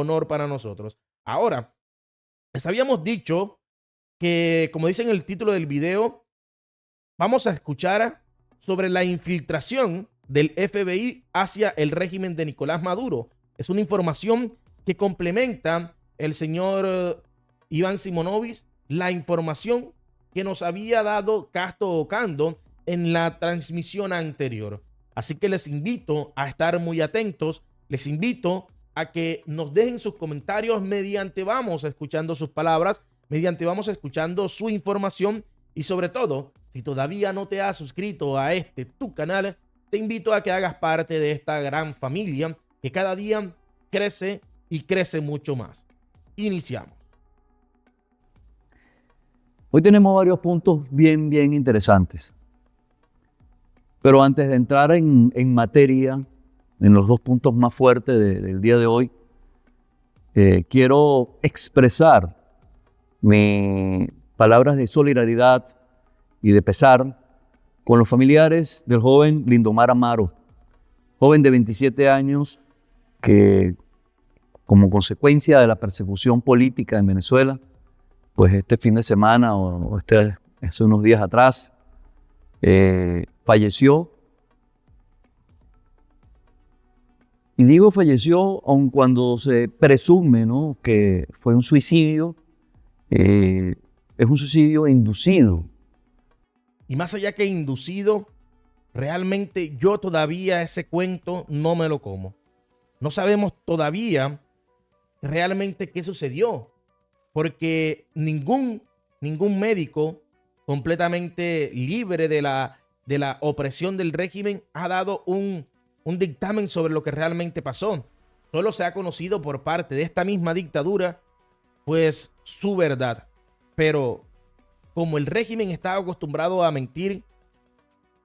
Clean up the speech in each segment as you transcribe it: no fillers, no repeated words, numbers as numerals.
honor para nosotros. Ahora, les habíamos dicho que, como dice en el título del video, vamos a escuchar sobre la infiltración del FBI hacia el régimen de Nicolás Maduro. Es una información que complementa el señor Iván Simonovic, la información que nos había dado Casto Ocando en la transmisión anterior. Así que les invito a estar muy atentos, les invito a que nos dejen sus comentarios mediante vamos escuchando sus palabras, mediante vamos escuchando su información y sobre todo, si todavía no te has suscrito a tu canal, te invito a que hagas parte de esta gran familia que cada día crece y crece mucho más. Iniciamos. Hoy tenemos varios puntos bien interesantes. Pero antes de entrar en materia, en los dos puntos más fuertes del día de hoy, quiero expresar mis palabras de solidaridad y de pesar con los familiares del joven Lindomar Amaro, joven de 27 años que, como consecuencia de la persecución política en Venezuela, pues este fin de semana hace unos días atrás, falleció. Y digo falleció aun cuando se presume, ¿no?, que fue un suicidio. Es un suicidio inducido. Y más allá que inducido, realmente yo todavía ese cuento no me lo como. No sabemos todavía realmente qué sucedió, porque ningún médico completamente libre de la opresión del régimen ha dado un dictamen sobre lo que realmente pasó. Solo se ha conocido por parte de esta misma dictadura, pues, su verdad. Pero como el régimen está acostumbrado a mentir,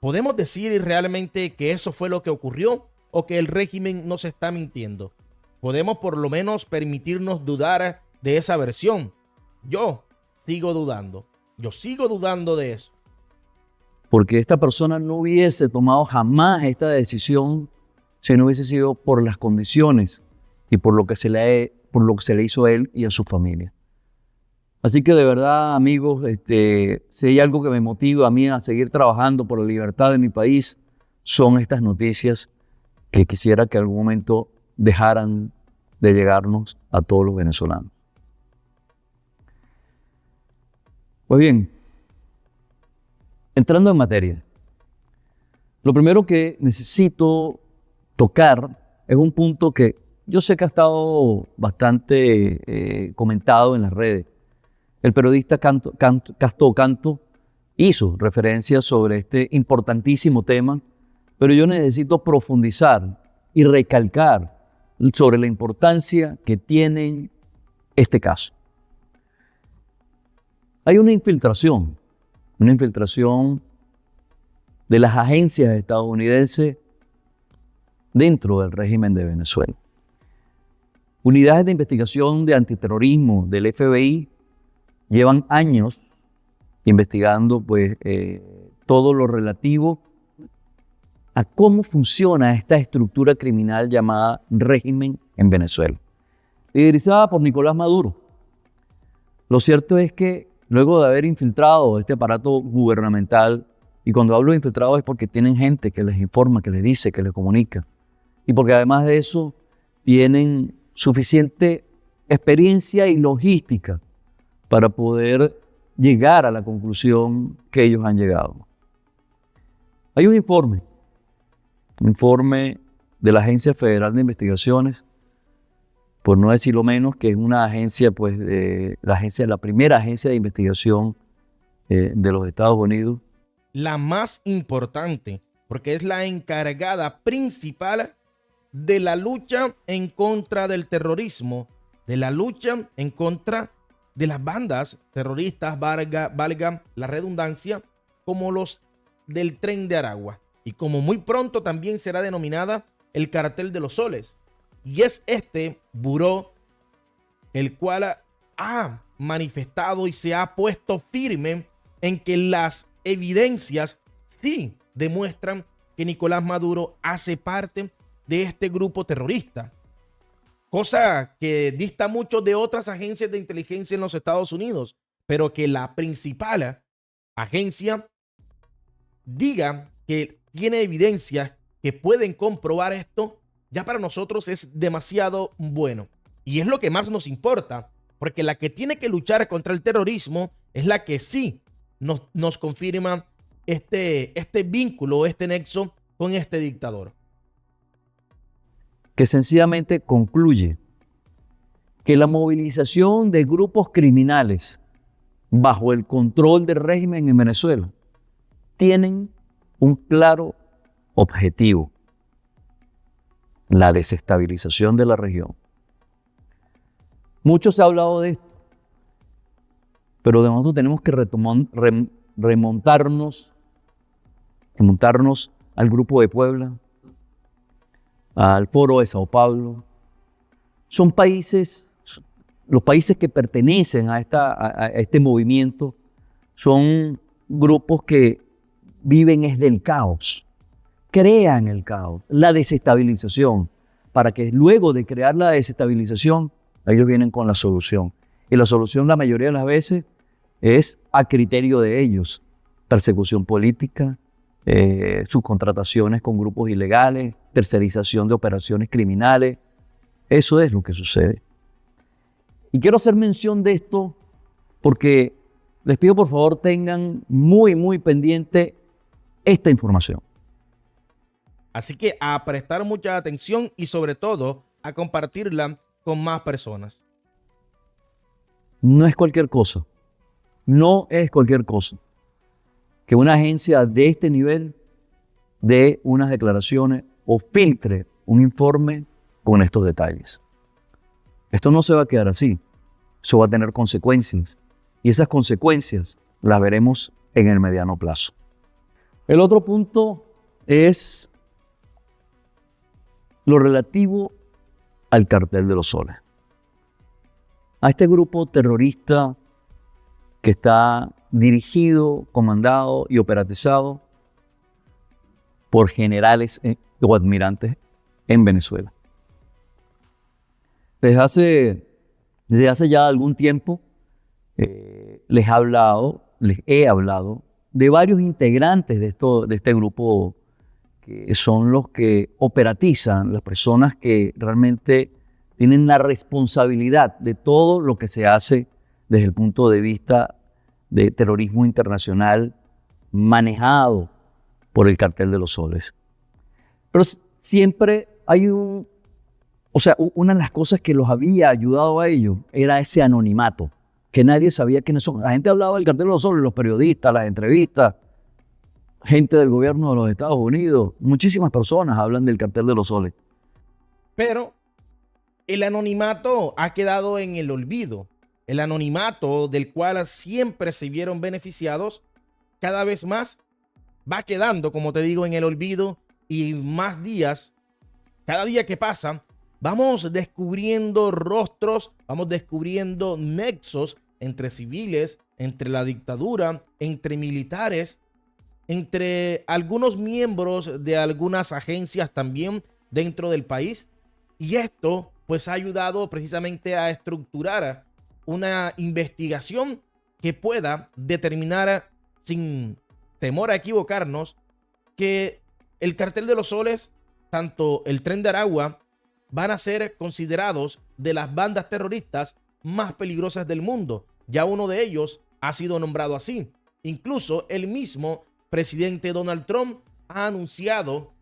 ¿podemos decir realmente que eso fue lo que ocurrió o que el régimen nos está mintiendo? Podemos por lo menos permitirnos dudar de esa versión. Yo sigo dudando. Yo sigo dudando de eso. Porque esta persona no hubiese tomado jamás esta decisión si no hubiese sido por las condiciones y por lo que se le hizo a él y a su familia. Así que de verdad, amigos, si hay algo que me motiva a mí a seguir trabajando por la libertad de mi país, son estas noticias que quisiera que en algún momento dejaran de llegarnos a todos los venezolanos. Pues bien, entrando en materia, lo primero que necesito tocar es un punto que yo sé que ha estado bastante comentado en las redes. El periodista Casto Ocando hizo referencia sobre este importantísimo tema, pero yo necesito profundizar y recalcar sobre la importancia que tiene este caso. Hay una infiltración de las agencias estadounidenses dentro del régimen de Venezuela. Unidades de investigación de antiterrorismo del FBI llevan años investigando todo lo relativo a cómo funciona esta estructura criminal llamada régimen en Venezuela, liderizada por Nicolás Maduro. Lo cierto es que luego de haber infiltrado este aparato gubernamental, y cuando hablo de infiltrado es porque tienen gente que les informa, que les dice, que les comunica, y porque además de eso tienen suficiente experiencia y logística para poder llegar a la conclusión que ellos han llegado. Hay un informe de la Agencia Federal de Investigaciones, por no decirlo menos, que es una agencia, la primera agencia de investigación de los Estados Unidos. La más importante, porque es la encargada principal de la lucha en contra del terrorismo, de la lucha en contra de las bandas terroristas, valga la redundancia, como los del Tren de Aragua, y como muy pronto también será denominada el Cartel de los Soles. Y es este buró el cual ha manifestado y se ha puesto firme en que las evidencias sí demuestran que Nicolás Maduro hace parte de este grupo terrorista. cosa que dista mucho de otras agencias de inteligencia en los Estados Unidos, pero que la principal agencia diga que tiene evidencias que pueden comprobar esto, ya para nosotros es demasiado bueno. Y es lo que más nos importa, porque la que tiene que luchar contra el terrorismo es la que sí nos confirma este vínculo, este nexo con este dictador. Que sencillamente concluye que la movilización de grupos criminales bajo el control del régimen en Venezuela tienen un claro objetivo: la desestabilización de la región. Mucho se ha hablado de esto, pero de nosotros tenemos que remontarnos al Grupo de Puebla, al Foro de Sao Paulo. Son países, los países que pertenecen a este movimiento son grupos que viven es del caos, crean el caos, la desestabilización, para que luego de crear la desestabilización, ellos vienen con la solución. Y la solución la mayoría de las veces es a criterio de ellos: persecución política, subcontrataciones con grupos ilegales, tercerización de operaciones criminales. Eso es lo que sucede. Y quiero hacer mención de esto porque les pido por favor tengan muy pendiente esta información. Así que a prestar mucha atención y sobre todo a compartirla con más personas. No es cualquier cosa, que una agencia de este nivel dé unas declaraciones o filtre un informe con estos detalles. Esto no se va a quedar así, eso va a tener consecuencias, y esas consecuencias las veremos en el mediano plazo. El otro punto es lo relativo al Cartel de los Soles, a este grupo terrorista que está dirigido, comandado y operatizado por generales o admirantes en Venezuela. Desde hace ya algún tiempo les he hablado de varios integrantes de este grupo, que son los que operatizan, las personas que realmente tienen la responsabilidad de todo lo que se hace desde el punto de vista de terrorismo internacional manejado por el Cartel de los Soles. Pero siempre hay una de las cosas que los había ayudado a ellos era ese anonimato, que nadie sabía quiénes son. La gente hablaba del Cartel de los Soles, los periodistas, las entrevistas, gente del gobierno de los Estados Unidos, muchísimas personas hablan del Cartel de los Soles. Pero el anonimato ha quedado en el olvido. El anonimato del cual siempre se vieron beneficiados, cada vez más va quedando, como te digo, en el olvido, y más días, cada día que pasa, vamos descubriendo rostros, vamos descubriendo nexos entre civiles, entre la dictadura, entre militares, entre algunos miembros de algunas agencias también dentro del país. Y esto pues ha ayudado precisamente a estructurar una investigación que pueda determinar, sin temor a equivocarnos, que el Cartel de los Soles, tanto el Tren de Aragua, van a ser considerados de las bandas terroristas más peligrosas del mundo. Ya uno de ellos ha sido nombrado así. Incluso el mismo presidente Donald Trump ha anunciado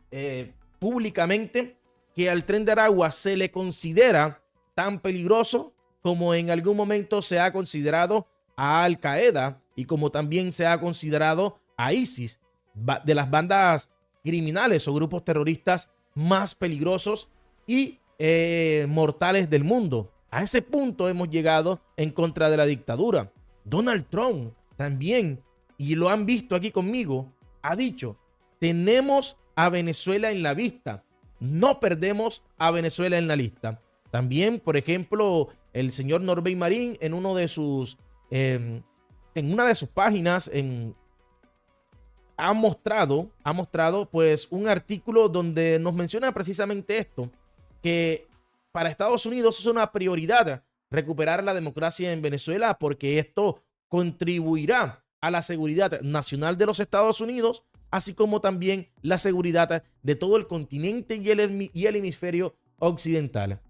públicamente que al Tren de Aragua se le considera tan peligroso como en algún momento se ha considerado a Al Qaeda y como también se ha considerado a ISIS, de las bandas criminales o grupos terroristas más peligrosos y mortales del mundo. A ese punto hemos llegado en contra de la dictadura. Donald Trump también, y lo han visto aquí conmigo, ha dicho: tenemos a Venezuela en la vista, no perdemos a Venezuela en la lista. También, por ejemplo, el señor Norbey Marín en una de sus páginas ha mostrado pues un artículo donde nos menciona precisamente esto, que para Estados Unidos es una prioridad recuperar la democracia en Venezuela porque esto contribuirá a la seguridad nacional de los Estados Unidos, así como también la seguridad de todo el continente y el hemisferio occidental.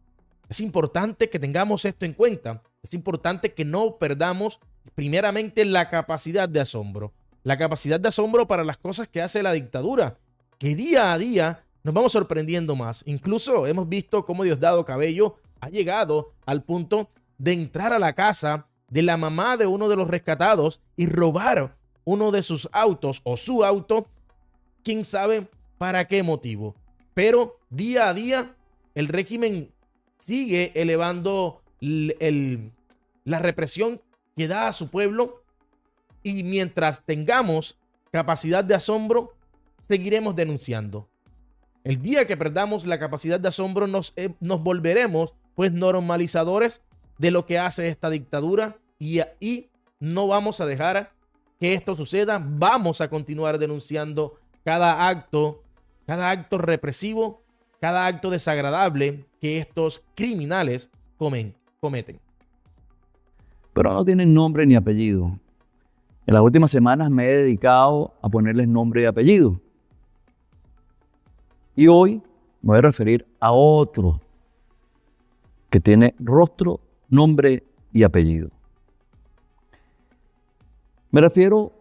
Es importante que tengamos esto en cuenta. Es importante que no perdamos primeramente la capacidad de asombro. La capacidad de asombro para las cosas que hace la dictadura, que día a día nos vamos sorprendiendo más. Incluso hemos visto cómo Diosdado Cabello ha llegado al punto de entrar a la casa de la mamá de uno de los rescatados y robar uno de sus autos o su auto, quién sabe para qué motivo. Pero día a día el régimen sigue elevando la represión que da a su pueblo, y mientras tengamos capacidad de asombro, seguiremos denunciando. El día que perdamos la capacidad de asombro, nos volveremos pues normalizadores de lo que hace esta dictadura, y no vamos a dejar que esto suceda. Vamos a continuar denunciando cada acto represivo, cada acto desagradable que estos criminales cometen. Pero no tienen nombre ni apellido. En las últimas semanas me he dedicado a ponerles nombre y apellido. Y hoy me voy a referir a otro que tiene rostro, nombre y apellido. Me refiero,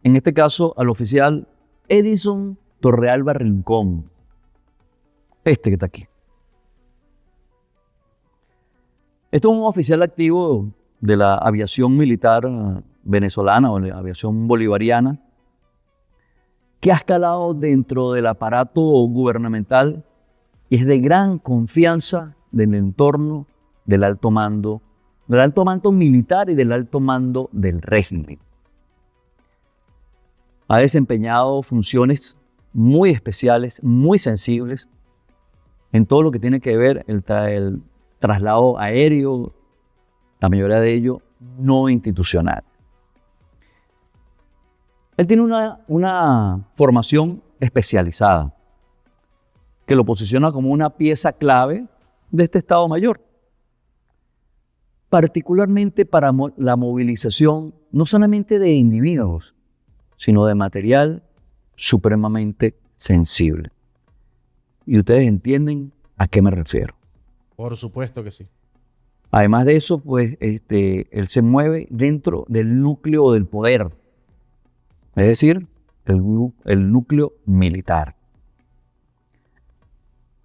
en este caso, al oficial Edison Torrealba Rincón. Este que está aquí. Esto es un oficial activo de la aviación militar venezolana o de la aviación bolivariana, que ha escalado dentro del aparato gubernamental y es de gran confianza del entorno del alto mando militar y del alto mando del régimen. Ha desempeñado funciones muy especiales, muy sensibles, en todo lo que tiene que ver el traslado aéreo, la mayoría de ello no institucional. Él tiene una formación especializada que lo posiciona como una pieza clave de este Estado Mayor, particularmente para la movilización no solamente de individuos, sino de material supremamente sensible. Y ustedes entienden a qué me refiero. Por supuesto que sí. Además de eso, pues, él se mueve dentro del núcleo del poder, es decir, el núcleo militar.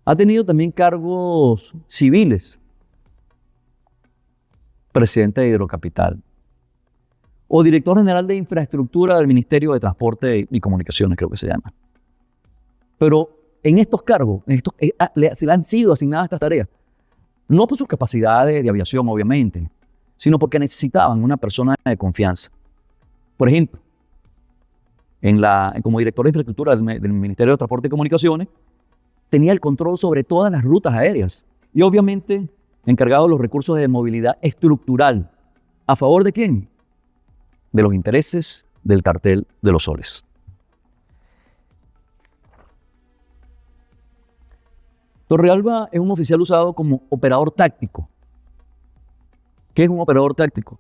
Ha tenido también cargos civiles, presidente de Hidrocapital, o director general de infraestructura del Ministerio de Transporte y Comunicaciones, creo que se llama. Pero en estos cargos, se le han sido asignadas estas tareas, no por sus capacidades de aviación, obviamente, sino porque necesitaban una persona de confianza. Por ejemplo, como director de infraestructura del Ministerio de Transporte y Comunicaciones, tenía el control sobre todas las rutas aéreas y obviamente encargado de los recursos de movilidad estructural. ¿A favor de quién? De los intereses del cartel de los soles. Torrealba es un oficial usado como operador táctico. ¿Qué es un operador táctico?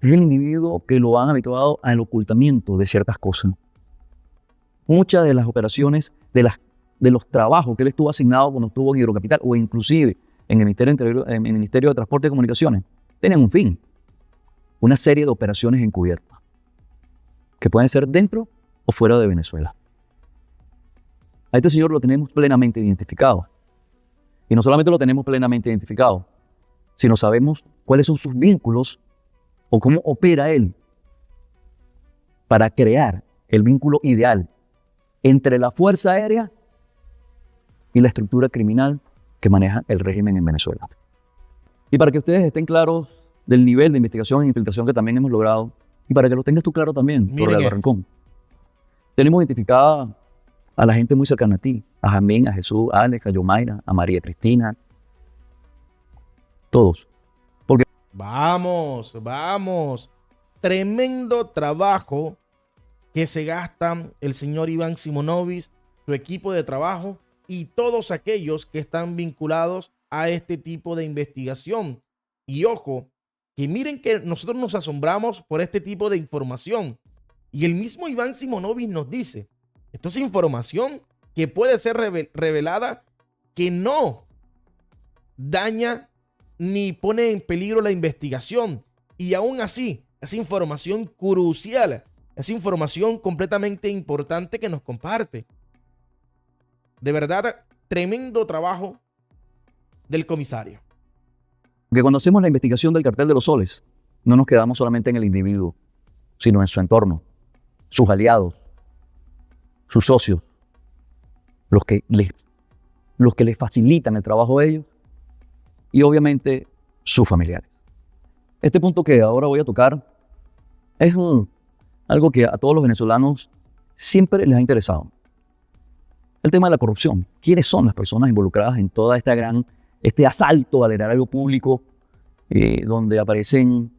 Es el individuo que lo han habituado al ocultamiento de ciertas cosas. Muchas de las operaciones, de los trabajos que él estuvo asignado cuando estuvo en Hidrocapital o inclusive en el Ministerio de Transporte y Comunicaciones, tenían un fin. Una serie de operaciones encubiertas que pueden ser dentro o fuera de Venezuela. A este señor lo tenemos plenamente identificado. Y no solamente lo tenemos plenamente identificado, sino sabemos cuáles son sus vínculos o cómo opera él para crear el vínculo ideal entre la Fuerza Aérea y la estructura criminal que maneja el régimen en Venezuela. Y para que ustedes estén claros del nivel de investigación e infiltración que también hemos logrado, y para que lo tengas tú claro también, Torrealba Rincón, tenemos identificada a la gente muy cercana a ti, a Jamín, a Jesús, a Alex, a Yomaira, a María Cristina, todos. Porque vamos. Tremendo trabajo que se gastan el señor Iván Simonovic, su equipo de trabajo y todos aquellos que están vinculados a este tipo de investigación. Y ojo, que miren que nosotros nos asombramos por este tipo de información. Y el mismo Iván Simonovic nos dice, esto es información que puede ser revelada, que no daña ni pone en peligro la investigación. Y aún así, es información crucial, es información completamente importante que nos comparte. De verdad, tremendo trabajo del comisario. Porque cuando hacemos la investigación del cartel de los soles, no nos quedamos solamente en el individuo, sino en su entorno, sus aliados, sus socios, los que les facilitan el trabajo a ellos y obviamente sus familiares. Este punto que ahora voy a tocar es algo que a todos los venezolanos siempre les ha interesado. El tema de la corrupción. ¿Quiénes son las personas involucradas en toda este asalto al erario público, donde aparecen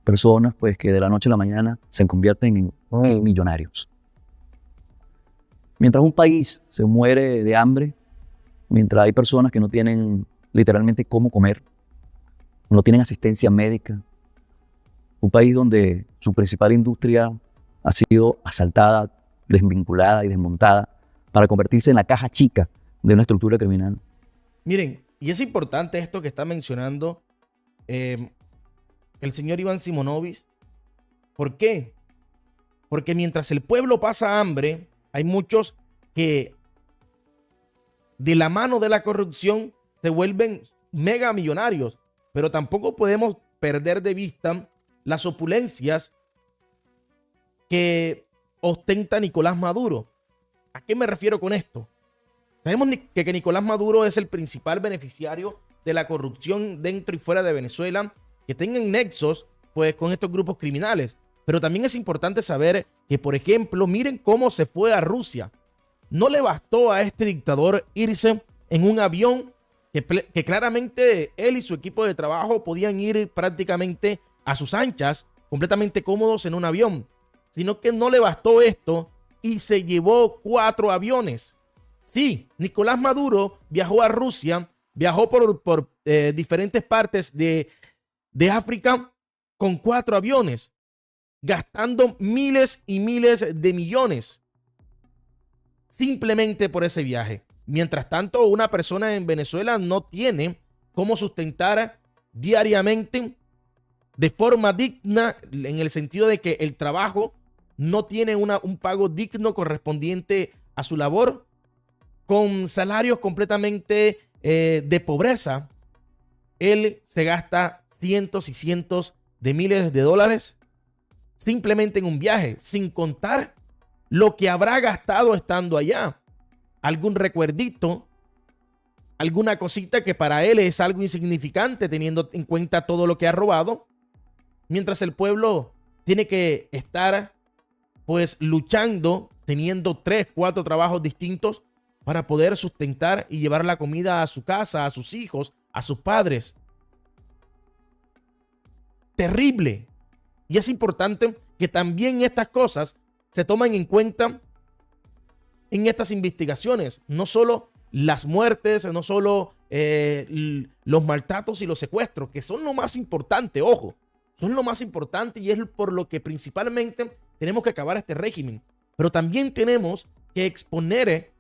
personas pues, que de la noche a la mañana se convierten en millonarios? Mientras un país se muere de hambre, mientras hay personas que no tienen literalmente cómo comer, no tienen asistencia médica, un país donde su principal industria ha sido asaltada, desvinculada y desmontada para convertirse en la caja chica de una estructura criminal. Miren, y es importante esto que está mencionando el señor Iván Simonovic. ¿Por qué? Porque mientras el pueblo pasa hambre, hay muchos que de la mano de la corrupción se vuelven mega millonarios, pero tampoco podemos perder de vista las opulencias que ostenta Nicolás Maduro. ¿A qué me refiero con esto? Sabemos que Nicolás Maduro es el principal beneficiario de la corrupción dentro y fuera de Venezuela, que tengan nexos pues, con estos grupos criminales. Pero también es importante saber que, por ejemplo, miren cómo se fue a Rusia. No le bastó a este dictador irse en un avión que claramente él y su equipo de trabajo podían ir prácticamente a sus anchas, completamente cómodos en un avión, sino que no le bastó esto y se llevó 4 aviones. Sí, Nicolás Maduro viajó a Rusia, viajó por diferentes partes de África con 4 aviones, gastando miles y miles de millones simplemente por ese viaje. Mientras tanto, una persona en Venezuela no tiene cómo sustentar diariamente de forma digna, en el sentido de que el trabajo no tiene un pago digno correspondiente a su labor, con salarios completamente de pobreza. Él se gasta cientos y cientos de miles de dólares simplemente en un viaje, sin contar lo que habrá gastado estando allá. Algún recuerdito, alguna cosita que para él es algo insignificante teniendo en cuenta todo lo que ha robado, mientras el pueblo tiene que estar pues luchando, teniendo 3, 4 trabajos distintos para poder sustentar y llevar la comida a su casa, a sus hijos, a sus padres. Terrible. Y es importante que también estas cosas se tomen en cuenta en estas investigaciones. No solo las muertes, no solo los maltratos y los secuestros, que son lo más importante, ojo, son lo más importante y es por lo que principalmente tenemos que acabar este régimen. Pero también tenemos que exponer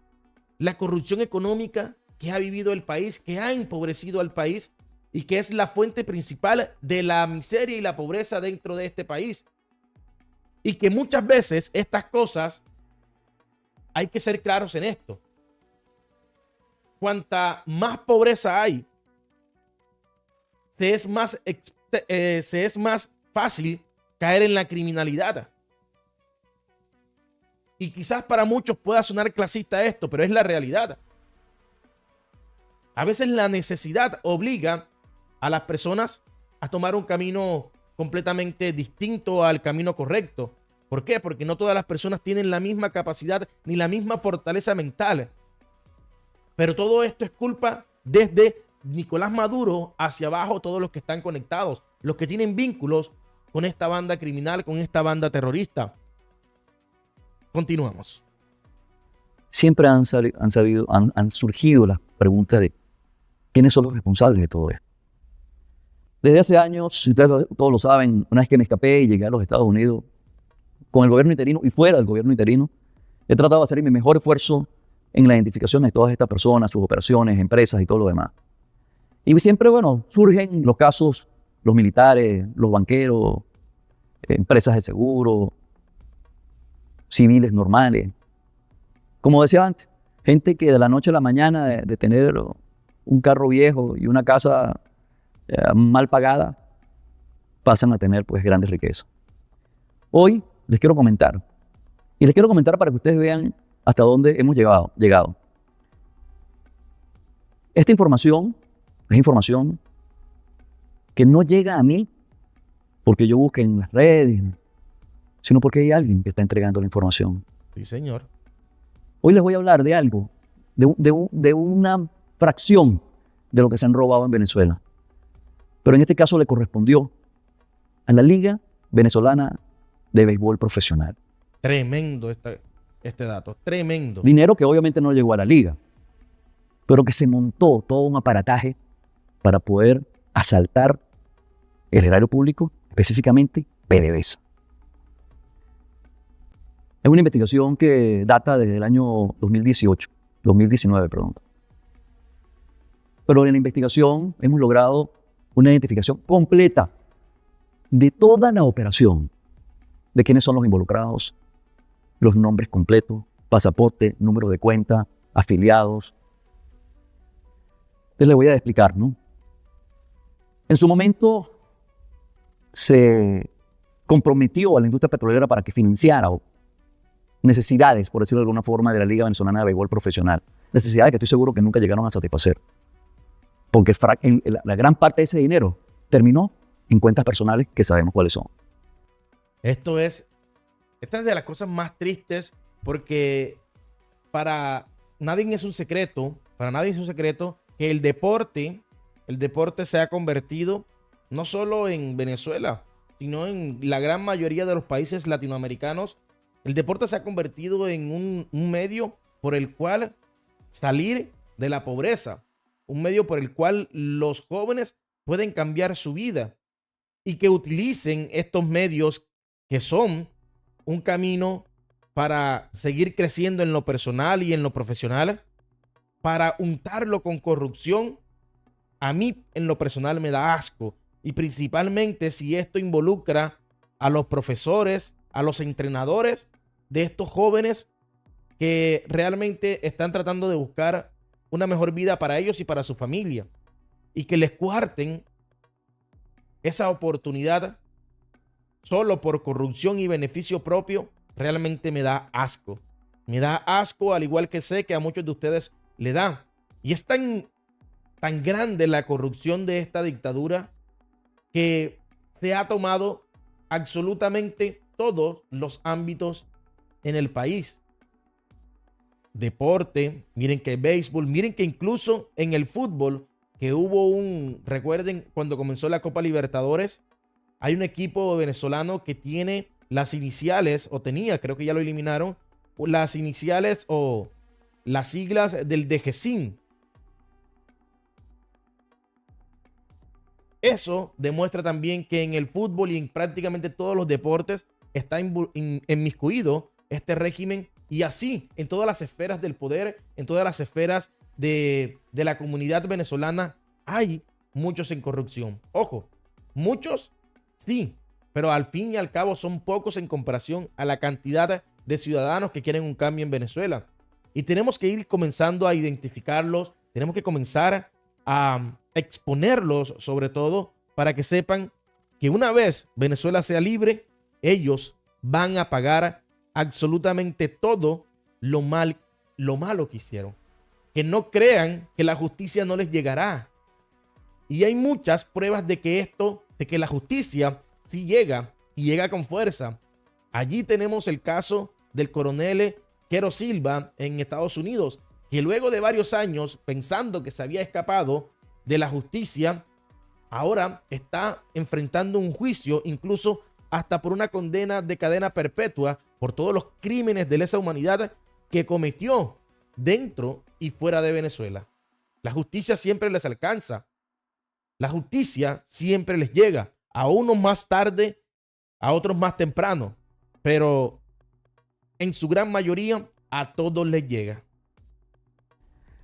la corrupción económica que ha vivido el país, que ha empobrecido al país y que es la fuente principal de la miseria y la pobreza dentro de este país. Y que muchas veces estas cosas, hay que ser claros en esto. Cuanta más pobreza hay, se es más fácil caer en la criminalidad. Y quizás para muchos pueda sonar clasista esto, pero es la realidad. A veces la necesidad obliga a las personas a tomar un camino completamente distinto al camino correcto. ¿Por qué? Porque no todas las personas tienen la misma capacidad ni la misma fortaleza mental. Pero todo esto es culpa desde Nicolás Maduro hacia abajo, todos los que están conectados, los que tienen vínculos con esta banda criminal, con esta banda terrorista. Continuamos. Siempre han surgido las preguntas de ¿Quiénes son los responsables de todo esto? Desde hace años, ustedes todos lo saben, una vez que me escapé y llegué a los Estados Unidos, con el gobierno interino y fuera del gobierno interino, he tratado de hacer mi mejor esfuerzo en la identificación de todas estas personas, sus operaciones, empresas y todo lo demás. Y siempre, bueno, surgen los casos, los militares, los banqueros, empresas de seguro, civiles normales. Como decía antes, gente que de la noche a la mañana de tener un carro viejo y una casa mal pagada, pasan a tener pues grandes riquezas. Hoy les quiero comentar, y les quiero comentar para que ustedes vean hasta dónde hemos llegado. Esta información es información que no llega a mí porque yo busque en las redes, sino porque hay alguien que está entregando la información. Sí, señor. Hoy les voy a hablar de algo, de una fracción de lo que se han robado en Venezuela. Pero en este caso le correspondió a la Liga Venezolana de Béisbol Profesional. Tremendo este dato, tremendo. Dinero que obviamente no llegó a la liga, pero que se montó todo un aparataje para poder asaltar el erario público, específicamente PDVSA. Es una investigación que data desde el año 2019, perdón. Pero en la investigación hemos logrado una identificación completa de toda la operación, de quiénes son los involucrados, los nombres completos, pasaporte, número de cuenta, afiliados. Entonces les voy a explicar, ¿no? En su momento se comprometió a la industria petrolera para que financiara necesidades, por decirlo de alguna forma, de la Liga Venezolana de Béisbol Profesional. Necesidades que estoy seguro que nunca llegaron a satisfacer. Porque la gran parte de ese dinero terminó en cuentas personales que sabemos cuáles son. Esta es de las cosas más tristes porque para nadie es un secreto que el deporte se ha convertido no solo en Venezuela, sino en la gran mayoría de los países latinoamericanos. El deporte se ha convertido en un medio por el cual salir de la pobreza, un medio por el cual los jóvenes pueden cambiar su vida y que utilicen estos medios que son un camino para seguir creciendo en lo personal y en lo profesional, para untarlo con corrupción. A mí en lo personal me da asco, y principalmente si esto involucra a los profesores, a los entrenadores de estos jóvenes que realmente están tratando de buscar una mejor vida para ellos y para su familia, y que les cuarten esa oportunidad solo por corrupción y beneficio propio. Realmente me da asco. Me da asco, al igual que sé que a muchos de ustedes le da. Y es tan grande la corrupción de esta dictadura que se ha tomado absolutamente todos los ámbitos en el país. Deporte, miren que béisbol, miren que incluso en el fútbol, que recuerden cuando comenzó la Copa Libertadores, hay un equipo venezolano que tiene las iniciales, o tenía, creo que ya lo eliminaron, las iniciales o las siglas del DGCIN. Eso demuestra también que en el fútbol y en prácticamente todos los deportes está inmiscuido este régimen, y así en todas las esferas del poder, en todas las esferas de la comunidad venezolana hay muchos en corrupción. Ojo, muchos sí, pero al fin y al cabo son pocos en comparación a la cantidad de ciudadanos que quieren un cambio en Venezuela. Y tenemos que ir comenzando a identificarlos, tenemos que comenzar a exponerlos sobre todo para que sepan que una vez Venezuela sea libre, ellos van a pagar absolutamente todo lo malo que hicieron. Que no crean que la justicia no les llegará. Y hay muchas pruebas de que la justicia sí llega, y llega con fuerza. Allí tenemos el caso del coronel Quero Silva en Estados Unidos, que luego de varios años, pensando que se había escapado de la justicia, ahora está enfrentando un juicio, incluso hasta por una condena de cadena perpetua por todos los crímenes de lesa humanidad que cometió dentro y fuera de Venezuela. La justicia siempre les alcanza. La justicia siempre les llega, a unos más tarde, a otros más temprano, pero en su gran mayoría a todos les llega.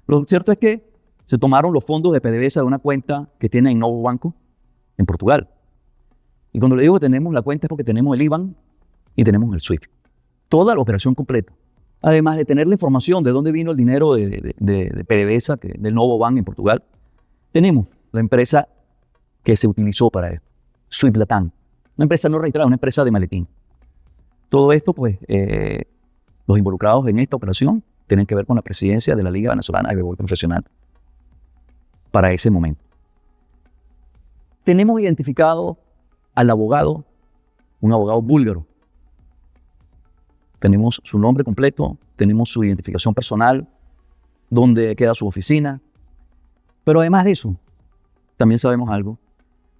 Lo cierto es que se tomaron los fondos de PDVSA de una cuenta que tiene en Novo Banco, en Portugal. Y cuando le digo que tenemos la cuenta es porque tenemos el IBAN y tenemos el SWIFT. Toda la operación completa. Además de tener la información de dónde vino el dinero de PDVSA, del Novo Banco en Portugal, tenemos la empresa que se utilizó para esto, SWIFT Latam. Una empresa no registrada, una empresa de maletín. Todo esto, pues, los involucrados en esta operación tienen que ver con la presidencia de la Liga Venezolana de Béisbol Profesional para ese momento. Tenemos identificado al abogado, un abogado búlgaro. Tenemos su nombre completo, tenemos su identificación personal, dónde queda su oficina. Pero además de eso, también sabemos algo,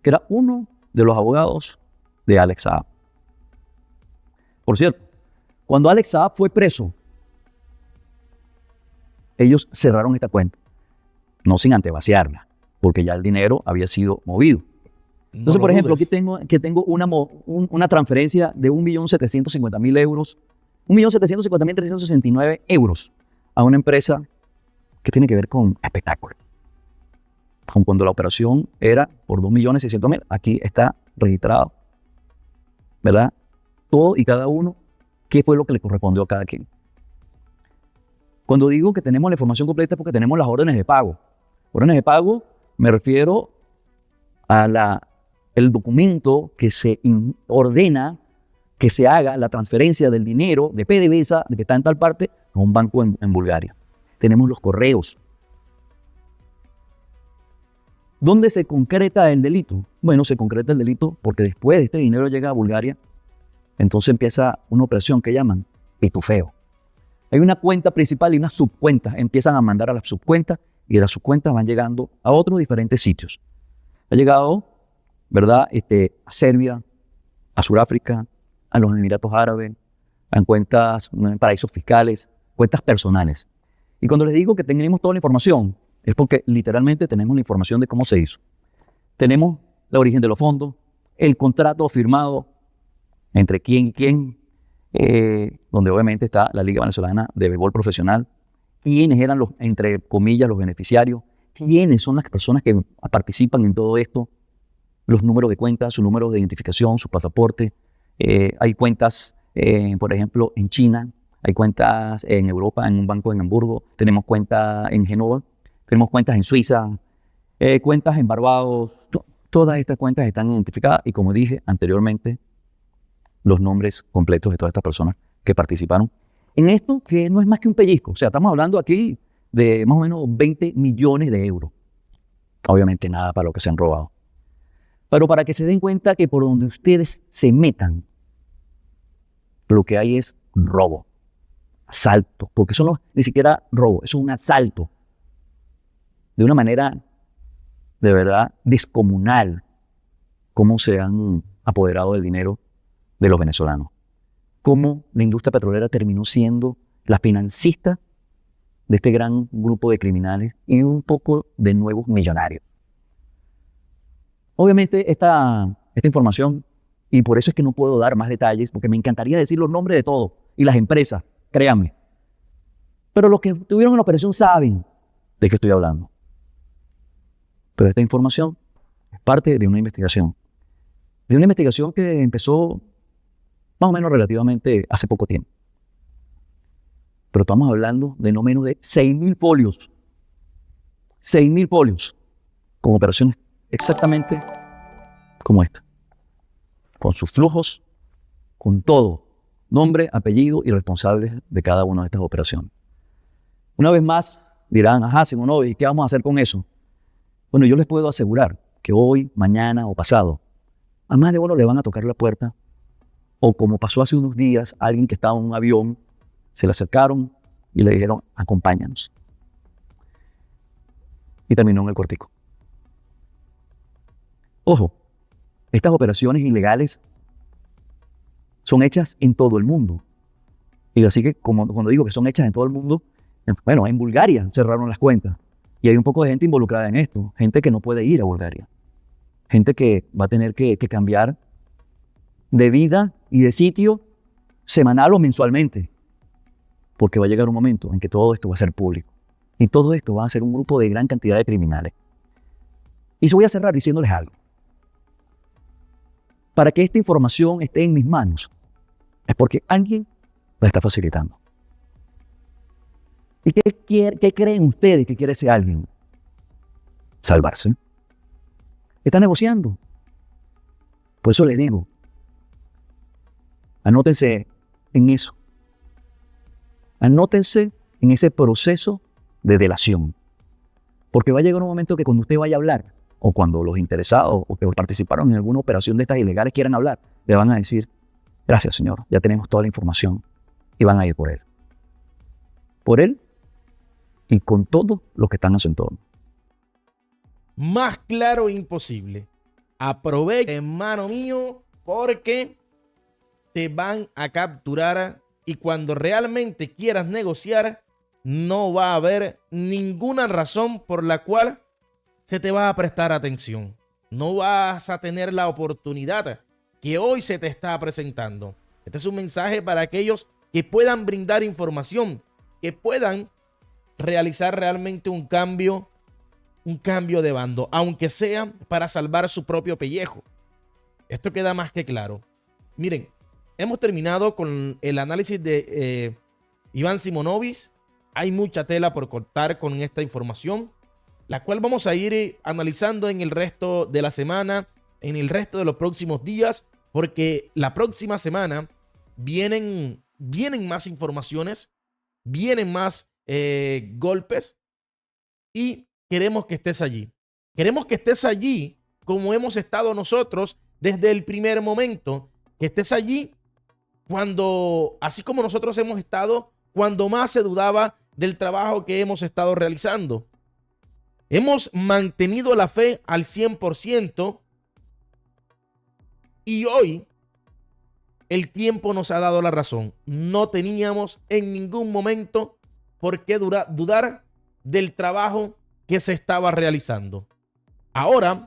que era uno de los abogados de Alex Saab. Por cierto, cuando Alex Saab fue preso, ellos cerraron esta cuenta, no sin antes vaciarla, porque ya el dinero había sido movido. Entonces, por ejemplo, aquí tengo una transferencia de 1.750.000 euros, 1.750.369 euros a una empresa que tiene que ver con espectáculos. Aun cuando la operación era por 2.600.000, aquí está registrado, ¿verdad? Todo y cada uno, qué fue lo que le correspondió a cada quien. Cuando digo que tenemos la información completa es porque tenemos las órdenes de pago. Órdenes de pago me refiero a el documento que se ordena que se haga la transferencia del dinero de PDVSA, de que está en tal parte, a un banco en Bulgaria. Tenemos los correos. ¿Dónde se concreta el delito? Bueno, se concreta el delito porque después de este dinero llega a Bulgaria, entonces empieza una operación que llaman pitufeo. Hay una cuenta principal y unas subcuentas. Empiezan a mandar a las subcuentas y de las subcuentas van llegando a otros diferentes sitios. Ha llegado, ¿verdad? A Serbia, a Sudáfrica, a los Emiratos Árabes, en cuentas, en paraísos fiscales, cuentas personales. Y cuando les digo que tenemos toda la información, es porque literalmente tenemos la información de cómo se hizo. Tenemos el origen de los fondos, el contrato firmado entre quién y quién, donde obviamente está la Liga Venezolana de Béisbol Profesional, quiénes eran los, entre comillas, los beneficiarios, quiénes son las personas que participan en todo esto, los números de cuentas, su número de identificación, su pasaporte. Hay cuentas, por ejemplo, en China, hay cuentas en Europa, en un banco en Hamburgo, tenemos cuentas en Génova, tenemos cuentas en Suiza, cuentas en Barbados. Todas estas cuentas están identificadas y, como dije anteriormente, los nombres completos de todas estas personas que participaron en esto, que no es más que un pellizco. O sea, estamos hablando aquí de más o menos 20 millones de euros. Obviamente nada para lo que se han robado. Pero para que se den cuenta que por donde ustedes se metan, lo que hay es robo, asalto, porque eso no es ni siquiera robo, eso es un asalto. De una manera de verdad descomunal, cómo se han apoderado del dinero de los venezolanos. Cómo la industria petrolera terminó siendo la financista de este gran grupo de criminales y un poco de nuevos millonarios. Obviamente esta información, y por eso es que no puedo dar más detalles, porque me encantaría decir los nombres de todos y las empresas, créanme. Pero los que estuvieron en la operación saben de qué estoy hablando. Pero esta información es parte de una investigación. De una investigación que empezó más o menos relativamente hace poco tiempo. Pero estamos hablando de no menos de 6.000 folios. 6.000 folios con operaciones exactamente como esta. Con sus flujos, con todo. Nombre, apellido y responsables de cada una de estas operaciones. Una vez más dirán, ajá, Simonovic, ¿y qué vamos a hacer con eso? Bueno, yo les puedo asegurar que hoy, mañana o pasado, a más de uno le van a tocar la puerta, o como pasó hace unos días, alguien que estaba en un avión, se le acercaron y le dijeron, acompáñanos. Y terminó en el cuartico. Ojo, estas operaciones ilegales son hechas en todo el mundo. Y así que, como cuando digo que son hechas en todo el mundo, bueno, en Bulgaria cerraron las cuentas. Y hay un poco de gente involucrada en esto, gente que no puede ir a Bulgaria, gente que va a tener que cambiar de vida y de sitio semanal o mensualmente, porque va a llegar un momento en que todo esto va a ser público. Y todo esto va a ser un grupo de gran cantidad de criminales. Y yo voy a cerrar diciéndoles algo. Para que esta información esté en mis manos, es porque alguien la está facilitando. ¿Y qué creen ustedes que quiere ese alguien? Salvarse. Está negociando. Por eso les digo, anótense en eso. Anótense en ese proceso de delación. Porque va a llegar un momento que cuando usted vaya a hablar, o cuando los interesados o que participaron en alguna operación de estas ilegales quieran hablar, le van a decir, gracias señor, ya tenemos toda la información, y van a ir por él. Por él y con todo lo que están a su entorno. Más claro imposible. Aprovecha, hermano mío, porque te van a capturar y cuando realmente quieras negociar, no va a haber ninguna razón por la cual se te va a prestar atención. No vas a tener la oportunidad que hoy se te está presentando. Este es un mensaje para aquellos que puedan brindar información, que puedan realizar realmente un cambio de bando, aunque sea para salvar su propio pellejo. Esto queda más que claro. Miren, hemos terminado con el análisis de Iván Simonovic. Hay mucha tela por cortar con esta información, la cual vamos a ir analizando en el resto de la semana, en el resto de los próximos días, porque la próxima semana vienen más informaciones, vienen más golpes y queremos que estés allí. Queremos que estés allí como hemos estado nosotros desde el primer momento, que estés allí cuando, así como nosotros hemos estado, cuando más se dudaba del trabajo que hemos estado realizando. Hemos mantenido la fe al 100% y hoy el tiempo nos ha dado la razón. No teníamos en ningún momento por qué dudar del trabajo que se estaba realizando. Ahora